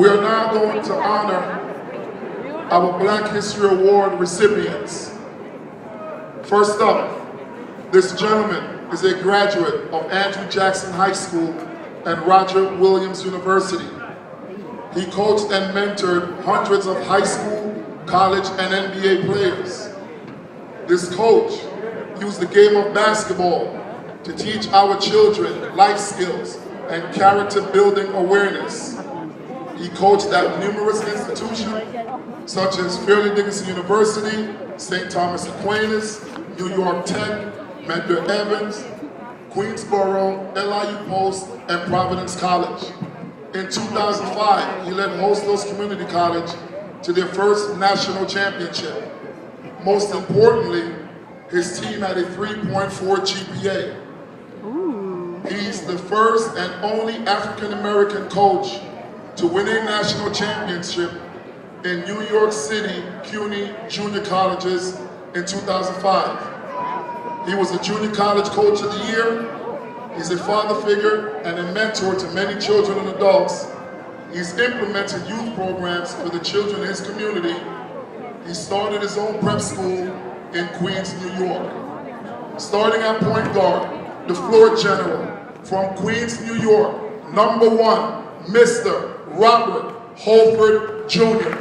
We are now going to honor our Black History Award recipients. First up, this gentleman is a graduate of Andrew Jackson High School and Roger Williams University. He coached and mentored hundreds of high school, college, and NBA players. This coach used the game of basketball to teach our children life skills and character building awareness. He coached at numerous institutions such as Fairleigh Dickinson University, St. Thomas Aquinas, New York Tech, Medgar Evers, Queensboro, LIU Post, and Providence College. In 2005, he led Hostos Community College to their first national championship. Most importantly, his team had a 3.4 GPA. He's the first and only African-American coach to win a national championship in New York City CUNY Junior Colleges in 2005. He was a Junior College Coach of the Year. He's a father figure and a mentor to many children and adults. He's implemented youth programs for the children in his community. He started his own prep school in Queens, New York. Starting at point guard, the floor general from Queens, New York, number 1, Mr. Robert Holford Jr.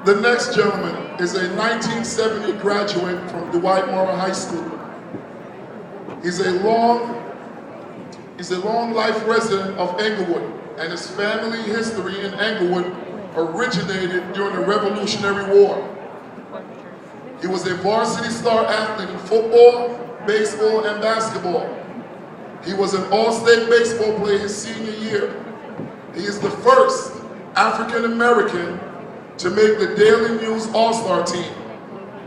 The next gentleman is a 1970 graduate from Dwight Morrow High School. He's a long life resident of Englewood, and his family history in Englewood originated during the Revolutionary War. He was a varsity star athlete in football, baseball, and basketball. He was an all-state baseball player his senior year. He is the first African-American to make the Daily News All-Star team.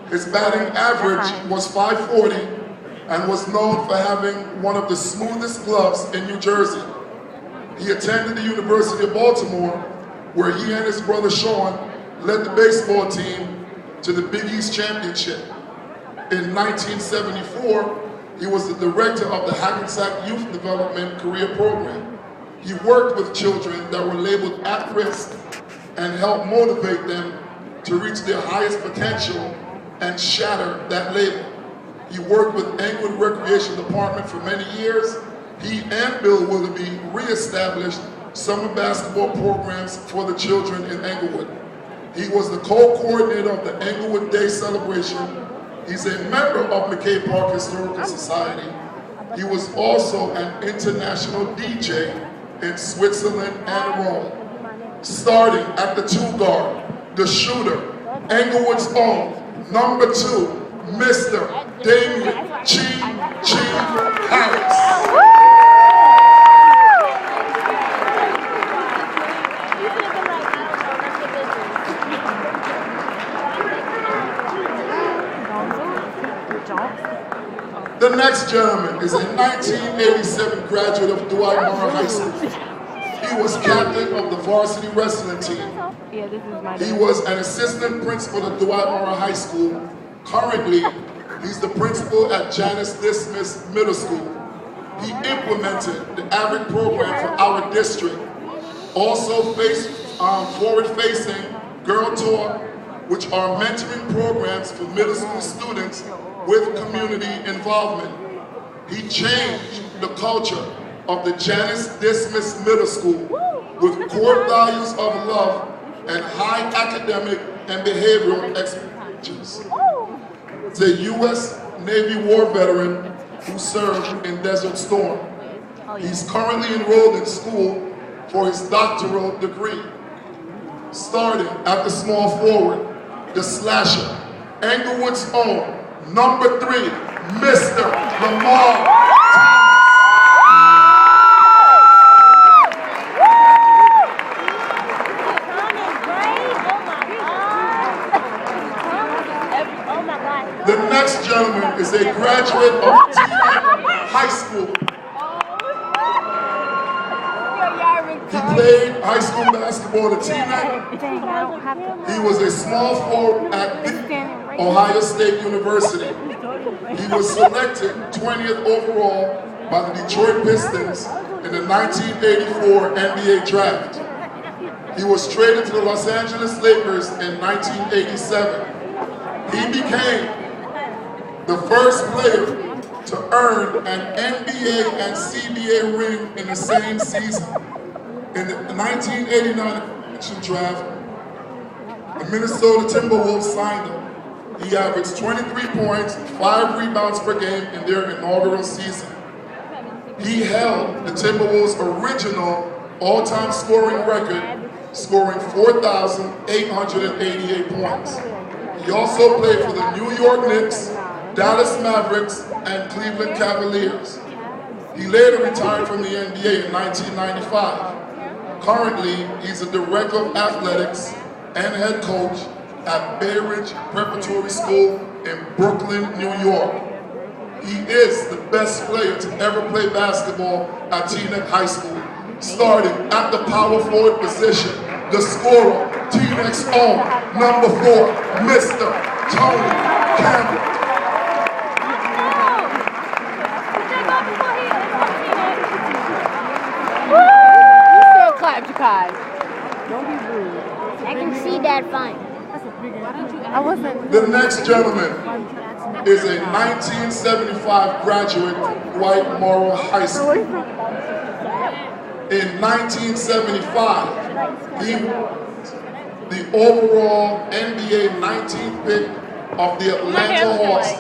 His batting average was .540 and was known for having one of the smoothest gloves in New Jersey. He attended the University of Baltimore, where he and his brother Sean led the baseball team to the Big East Championship. In 1974, he was the director of the Hackensack Youth Development Career Program. He worked with children that were labeled at risk and helped motivate them to reach their highest potential and shatter that label. He worked with Englewood Recreation Department for many years. He and Bill Willoughby reestablished summer basketball programs for the children in Englewood. He was the co-coordinator of the Englewood Day celebration. He's a member of McKay Park Historical Society. He was also an international DJ in Switzerland and Rome. Starting at the 2 guard, the shooter, Englewood's own, number 2, Mr. Damian G. Harris. The next gentleman is a 1987 graduate of Dwight Morrow High School. He was captain of the varsity wrestling team. He was an assistant principal at Dwight Morrow High School. Currently, he's the principal at Janice Dismiss Middle School. He implemented the AVIC program for our district. Also forward-facing Girl Talk, which are mentoring programs for middle school students with community involvement. He changed the culture of the Janice Dismiss Middle School with core values of love and high academic and behavioral expectations. He's a U.S. Navy war veteran who served in Desert Storm. He's currently enrolled in school for his doctoral degree. Starting at the small forward, the slasher, Englewood's own, number 3, Mr. Lamar. The next gentleman is a graduate of DMHS High School. He played high school basketball at Teaneck. He was a small forward at Ohio State University. He was selected 20th overall by the Detroit Pistons in the 1984 NBA draft. He was traded to the Los Angeles Lakers in 1987. He became the first player to earn an NBA and CBA ring in the same season. In the 1989 draft, the Minnesota Timberwolves signed him. He averaged 23 points, 5 rebounds per game in their inaugural season. He held the Timberwolves' original all-time scoring record, scoring 4,888 points. He also played for the New York Knicks, Dallas Mavericks, and Cleveland Cavaliers. He later retired from the NBA in 1995. Currently, he's a director of athletics and head coach at Bay Ridge Preparatory School in Brooklyn, New York. He is the best player to ever play basketball at Teaneck High School, starting at the power forward position, the scorer, Teaneck's own, number 4, Mr. Tony Campbell. Clap, Jakai. Don't be rude. I can see that fine. I wasn't. The next gentleman is a 1975 graduate from Dwight Morrow High School. In 1975, he was the overall NBA 19th pick of the Atlanta Hawks.